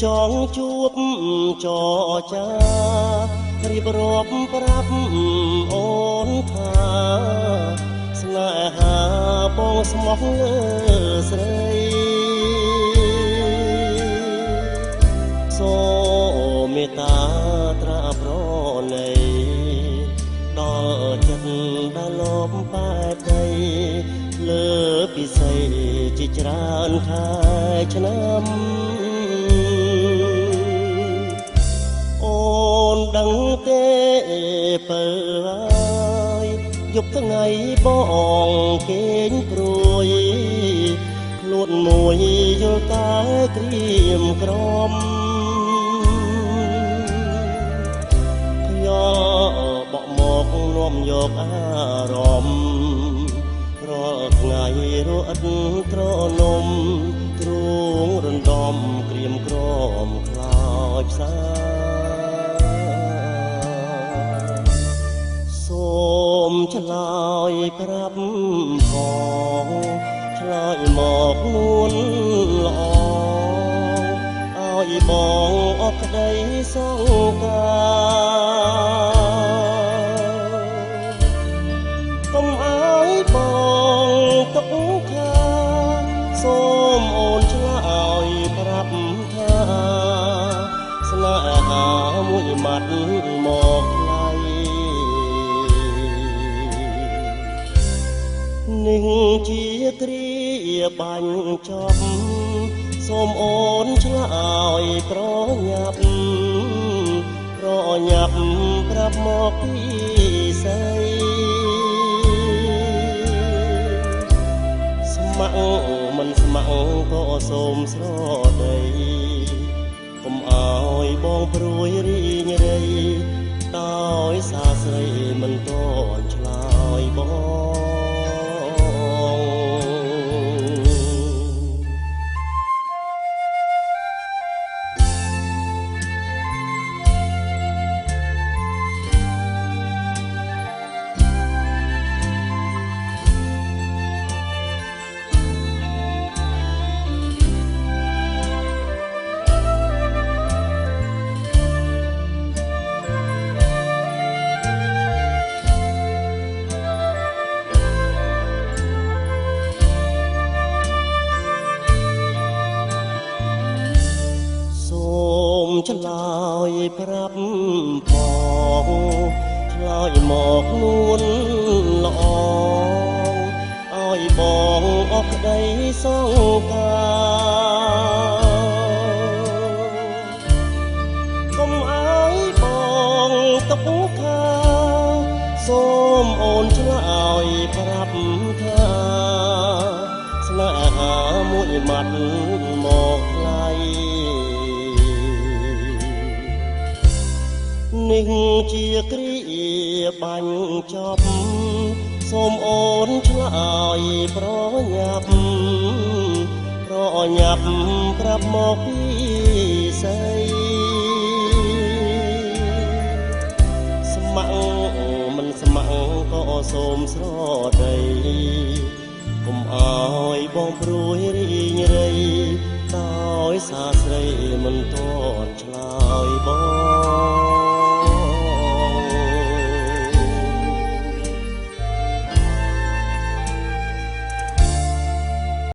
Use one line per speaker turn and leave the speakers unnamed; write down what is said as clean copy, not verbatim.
ចងជួបចរចារៀបរាប់ប្រាប់អូនថាស្នេហាបងស្មោះលើស្រីសូមមេត្តាត្រាប្រណីដល់ចិត្តដែលលំបែបដីលើពិសីជាច្រើនខែឆ្នាំអូនដឹងទេបើហើយយប់ថ្ងៃបងគេងព្រួយខ្លួនមួយយល់តែក្រៀមក្រំខ្យល់បក់មកនាំយកអារម្មណ៍រាល់ថ្ងៃរត់ត្រនំទ្រូងរំដំក្រៀមក្រំខ្លោចផ្សាសូមឆ្លើយប្រាប់ផងឆ្លើយមកនួនល្អឲ្យបងអត់ក្តីសង្ការកុំឲ្យបងទុកខាសូមអូនឆ្លើយប្រាប់ថាស្នេហាមួយម៉ាត់មកថ្លៃនឹងជាគ្រាបាញ់ចប់សូមអូនឆ្លើយប្រញាប់ប្រាប់មកពីស្អីស្ម័គ្រមិនស្ម័គ្រក៏សូមស្រដីកុំឲ្យបងព្រួយរីងរៃដោយសារស្រីមិនតន់ឆ្លើយបងឆ្លើយប្រាប់ផងឆ្លើយមកនួនល្អឲ្យបងអស់ក្តីសង្ការកុំឲ្យបងទុកខាសូមអូនឆ្លើយប្រាប់ថាស្នេហាមួយម៉ាត់មកថ្លៃនេះជាគ្រាបាញ់ចប់សូមអូនឆ្លើយប្រញាប់ប្រាប់មកពីស្អីស្ម័គ្រមិនស្ម័គ្រក៏សូមស្រដីកុំឲ្យបងព្រួយរីងរៃ